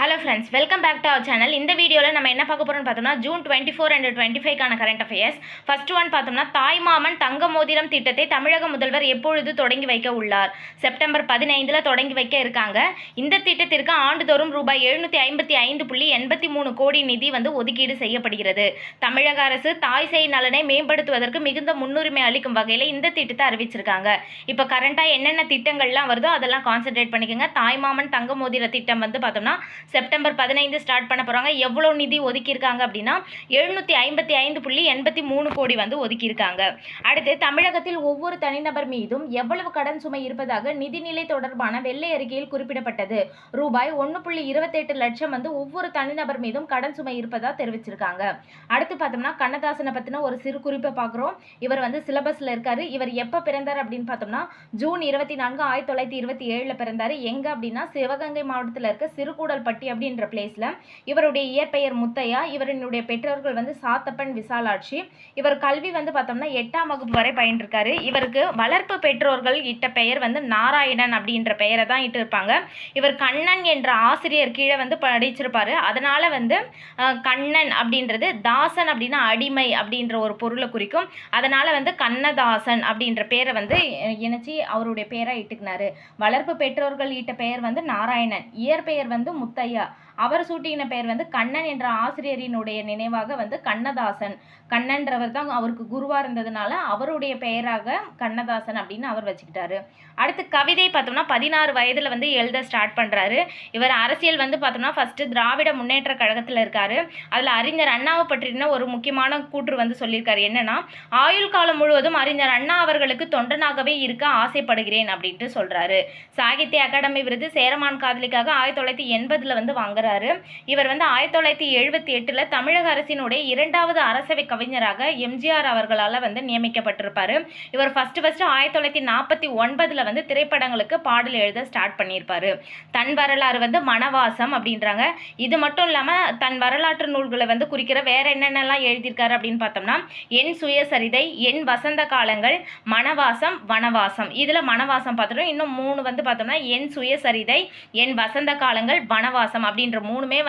Hello friends, welcome back to our channel. இந்த வீடியோவில் நம்ம என்ன பார்க்க போகிறோம்னு பார்த்தோம்னா ஜூன் 24 அண்ட் 25க்கான கரண்ட் அஃபேர்ஸ். ஃபர்ஸ்ட் ஒன் பார்த்தோம்னா தாய்மாமன் தங்க மோதிரம் திட்டத்தை தமிழக முதல்வர் எப்பொழுது தொடங்கி வைக்க உள்ளார்? செப்டம்பர் 15 தொடங்கி வைக்க இருக்காங்க. இந்த திட்டத்திற்கு ஆண்டுதோறும் ரூபாய் 755.83 கோடி நிதி ஒதுக்கீடு செய்யப்படுகிறது. தமிழக அரசு தாய் சேய் நலனை மேம்படுத்துவதற்கு மிகுந்த முன்னுரிமை அளிக்கும் வகையில் இந்த திட்டத்தை அறிவிச்சிருக்காங்க. இப்போ கரண்டாக என்னென்ன திட்டங்கள்லாம் வருதோ அதெல்லாம் கான்சென்ட்ரேட் பண்ணிக்கோங்க. தாய்மாமன் தங்க மோதிர திட்டம் பார்த்தோம்னா செப்டம்பர் 15 ஸ்டார்ட் பண்ண போகிறாங்க. எவ்வளோ நிதி ஒதுக்கியிருக்காங்க அப்படின்னா 755.83 கோடி ஒதுக்கியிருக்காங்க. அடுத்து தமிழகத்தில் ஒவ்வொரு தனிநபர் மீதும் எவ்வளவு கடன் சுமை இருப்பதாக நிதிநிலை தொடர்பான வெள்ளை அறிக்கையில் குறிப்பிடப்பட்டது. ரூபாய் 1.28 லட்சம் ஒவ்வொரு தனிநபர் மீதும் கடன் சுமை இருப்பதாக தெரிவிச்சிருக்காங்க. அடுத்து பார்த்தோம்னா கண்ணதாசனை பற்றின ஒரு சிறு குறிப்பை பார்க்குறோம். இவர் சிலபஸில் இருக்காரு. இவர் எப்போ பிறந்தார் அப்படின்னு பார்த்தோம்னா ஜூன் 24, 1927 பிறந்தார். எங்கே அப்படின்னா சிவகங்கை மாவட்டத்தில் இருக்க சிறுகூடல்பட்டி அப்படின்ற பிளேஸ்ல. இவருடைய இயற்பெயர் முத்தையா. இவருடைய பெற்றோர்கள் சாத்தப்பன், விசாலாட்சி. இவர் கல்வி பார்த்தோம்னா 8ஆம் வகுப்பு வரை பயின்றிருக்காரு. இவருக்கு வளர்ப்பு பெற்றோர்கள் இட்ட பெயர் நாராயணன் அப்படின்ற பெயரை தான் இட்டு இருப்பாங்க. இவர் கண்ணன் என்ற ஆசிரியர் கீழே படிச்சிருப்பாரு. அதனால கண்ணன் அப்படின்றது, தாசன் அப்படின்னா அடிமை அப்படின்ற ஒரு பொருளை குறிக்கும். அதனால கண்ணதாசன் அப்படின்ற பேரை இணைச்சி அவருடைய பேரை இட்டுக்கினாரு. வளர்ப்பு பெற்றோர்கள் இட்ட பெயர் நாராயணன், இயற்பெயர் முத்தையா. அவர் சூட்டின பெயர் கண்ணன் என்ற ஆசிரியரினுடைய நினைவாக கண்ணதாசன். கண்ணன்றவர் தான் அவருக்கு குருவா இருந்ததுனால அவருடைய பெயராக கண்ணதாசன் அப்படின்னு அவர் வச்சுக்கிட்டாரு. அடுத்து கவிதை பார்த்தோம்னா 16 வயதுல எழுத ஸ்டார்ட் பண்றாரு. இவர் அரசியல் பார்த்தோம்னா ஃபர்ஸ்ட் திராவிட முன்னேற்ற கழகத்தில் இருக்காரு. அதுல அறிஞர் அண்ணாவை பற்றின ஒரு முக்கியமான கூற்று சொல்லியிருக்காரு. என்னன்னா, ஆயுள் காலம் முழுவதும் அறிஞர் அண்ணா அவர்களுக்கு தொண்டனாகவே இருக்க ஆசைப்படுகிறேன் அப்படின்ட்டு சொல்றாரு. சாகித்ய அகாடமி விருது சேரமான் காதலிக்காக 1980 வாங்குறாரு. இவர் 1978 தமிழக அரசினுடைய 2வது அரசவை கவிஞராக எம்ஜிஆர் அவர்களால் நியமிக்கப்பட்டிருப்பாரு. இவர் ஃபர்ஸ்ட் 1949 திரைப்படங்களுக்கு பாடல் எழுத ஸ்டார்ட் பண்ணியிருப்பாரு. தன் வரலாறு மனவாசம் அப்படின்றாங்க. இது மட்டும் இல்லாமல் தன் வரலாற்று நூல்களை குறிக்கிற வேற என்னென்னலாம் எழுதியிருக்காரு அப்படின்னு பார்த்தோம்னா என் சுயசரிதை, என் வசந்த காலங்கள், மனவாசம், வனவாசம். இதில் மனவாசம் பார்த்துட்டோம். இன்னும் 3 பார்த்தோம்னா என் சுயசரிதை, என் வசந்த காலங்கள், வனவாசம் அப்படின்ற 3மே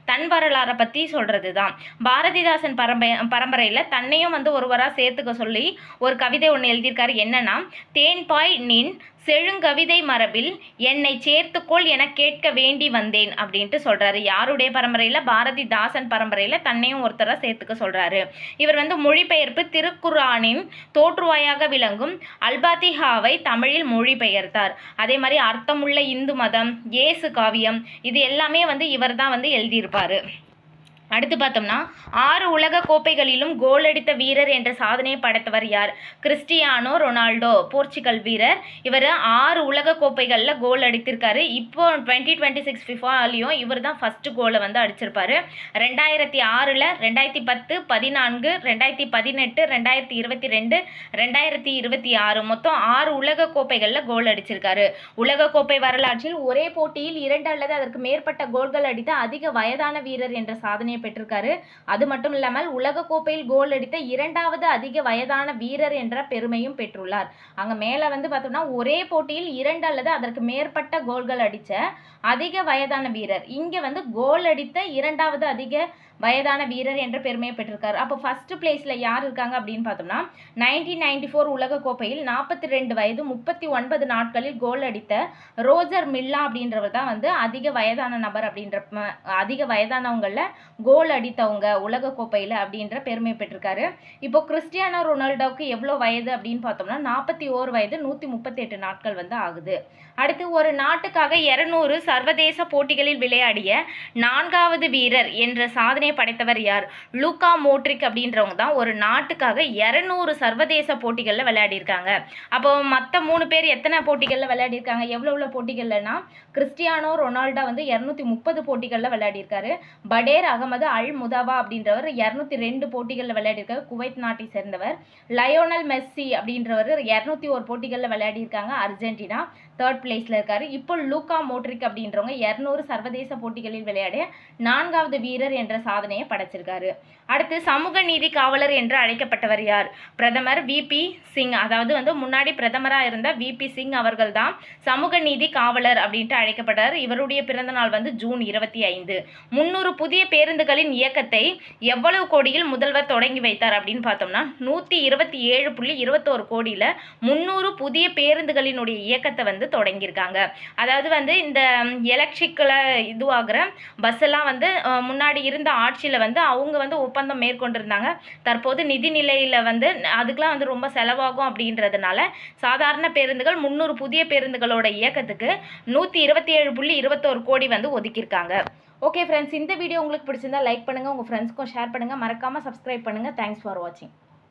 தன் வரலாறை பற்றி சொல்கிறது தான். பாரதிதாசன் பரம்பரையில் தன்னையும் ஒருவராக சேர்த்துக்க சொல்லி ஒரு கவிதை ஒன்று எழுதியிருக்காரு. என்னன்னா, தேன்பாய் நின் செழுங்கவிதை மரபில் என்னை சேர்த்துக்கொள் என கேட்க வேண்டி வந்தேன் அப்படின்ட்டு சொல்றாரு. யாருடைய பரம்பரையில்? பாரதிதாசன் பரம்பரையில் தன்னையும் ஒருத்தரை சேர்த்துக்க சொல்றாரு. இவர் மொழிபெயர்ப்பு திருக்குர்ஆனின் தோற்றுவாயாக விளங்கும் அல்பாத்திஹாவை தமிழில் மொழிபெயர்த்தார். அதே மாதிரி அர்த்தமுள்ள இந்து மதம், இயேசு காவியம், இது எல்லாமே இவர் தான் எழுதியிருப்பாரு. அடுத்து பார்த்தோம்னா 6 உலக கோப்பைகளிலும் கோல் அடித்த வீரர் என்ற சாதனையை படைத்தவர் யார்? கிறிஸ்டியானோ ரொனால்டோ, போர்ச்சுகல் வீரர். இவர் 6 உலக கோப்பைகளில் கோல் அடித்திருக்காரு. இப்போ 2026 ஃபிஃபாலையும் இவர் தான் ஃபர்ஸ்ட் கோலை அடிச்சிருப்பாரு. 2006, 2010, 14, 2018, 2022, 2026 மொத்தம் 6 உலக கோப்பைகளில் கோல் அடிச்சிருக்காரு. உலக கோப்பை வரலாற்றில் ஒரே போட்டியில் 2 அல்லது அதற்கு மேற்பட்ட கோல்கள் அடித்த அதிக வயதான வீரர் என்ற சாதனையை பெற்றிருக்காரு. அது மட்டும் இல்லாமல் உலக கோப்பையில் கோல் அடித்த 2வது அதிக வயதான வீரர் என்ற பெருமையும் பெற்றுள்ளார். அங்க மேல பார்த்தோம்னா ஒரே போட்டியில் 2 அல்லது அதற்கு மேற்பட்ட கோல்கள் அடித்த அதிக வயதான வீரர். இங்க கோல் அடித்த 2வது அதிக வயதான வீரர் என்ற பெருமையை பெற்றிருக்காரு. அப்போ ஃபர்ஸ்ட் பிளேஸ்ல யார் இருக்காங்க அப்படின்னு பார்த்தோம்னா 1994 உலக கோப்பையில் 42 வயது 39 நாட்களில் கோல் அடித்த ரோஜர் மில்லா அப்படின்றவர் தான் அதிக வயதான நபர் அப்படின்ற அதிக வயதானவங்கள கோல் அடித்தவங்க உலக கோப்பையில் அப்படின்ற பெருமை பெற்றிருக்காரு. இப்போ கிறிஸ்டியானோ ரொனால்டோவுக்கு எவ்வளோ வயது அப்படின்னு பார்த்தோம்னா 41 வயது 138 நாட்கள் ஆகுது. அடுத்து ஒரு நாட்டுக்காக 200 சர்வதேச போட்டிகளில் விளையாடிய 4வது வீரர் என்ற சாதனை படைத்தவர் யார்? லூகா மோட்ரிக் அப்படின்றவங்க தான் ஒரு நாட்டுக்காக 200 சர்வதேச போட்டிகளில் விளையாடி இருக்காங்க. அப்போ மற்ற 3 பேர் எத்தனை போட்டிகளில் விளையாடி இருக்காங்க? எவ்வளோ போட்டிகள்னா கிறிஸ்டியானோ ரொனால்டோ 230 போட்டிகளில் விளையாடி இருக்காரு. படேர் அகமது அல் முதாவா அப்படின்றவர் 202 போட்டிகளில் விளையாடி இருக்காரு. குவைத் நாட்டை சேர்ந்தவர். லயோனல் மெஸ்ஸி அப்படின்றவர் 201 போட்டிகளில் விளையாடி இருக்காங்க. அர்ஜென்டினா 3rd பிளேஸ்ல இருக்காரு. இப்போ லூகா மோட்ரிக் அப்படின்றவங்க 200 சர்வதேச போட்டிகளில் விளையாடிய 4வது வீரர் என்ற சாதனை சாதனையை படைச்சிருக்காரு. அடுத்து சமூக நீதி காவலர் என்று அழைக்கப்பட்டவர் யார்? பிரதமர் விபி சிங். அதாவது முன்னாடி பிரதமராக இருந்த விபி சிங் அவர்கள் தான் சமூக நீதி காவலர் அப்படின்ட்டு அழைக்கப்பட்டார். இவருடைய பிறந்த நாள் ஜூன் 25. 300 புதிய பேருந்துகளின் இயக்கத்தை எவ்வளவு கோடியில் முதல்வர் தொடங்கி வைத்தார் அப்படின்னு பார்த்தோம்னா 127.21 கோடியில் 300 புதிய பேருந்துகளினுடைய இயக்கத்தை தொடங்கியிருக்காங்க. அதாவது இந்த எலக்ட்ரிக்கில் இதுவாகிற பஸ் எல்லாம் முன்னாடி இருந்த ஆட்சியில் அவங்க ஒப்பந்தம் மேற்கொண்டிருந்தாங்க. தற்போது நிதிநிலையில் அதுக்கெலாம் ரொம்ப செலவாகும் அப்படின்றதுனால சாதாரண பேருந்துகள் 300 புதிய பேருந்துகளோட இயக்கத்துக்கு 127.21 கோடி ஒதுக்கியிருக்காங்க. ஓகே ஃப்ரெண்ட்ஸ், இந்த வீடியோ உங்களுக்கு பிடிச்சிருந்தா லைக் பண்ணுங்கள், உங்கள் ஃப்ரெண்ட்ஸ்க்கும் ஷேர் பண்ணுங்கள், மறக்காமல் சப்ஸ்கிரைப் பண்ணுங்கள். தேங்க்ஸ் ஃபார் வாட்சிங்.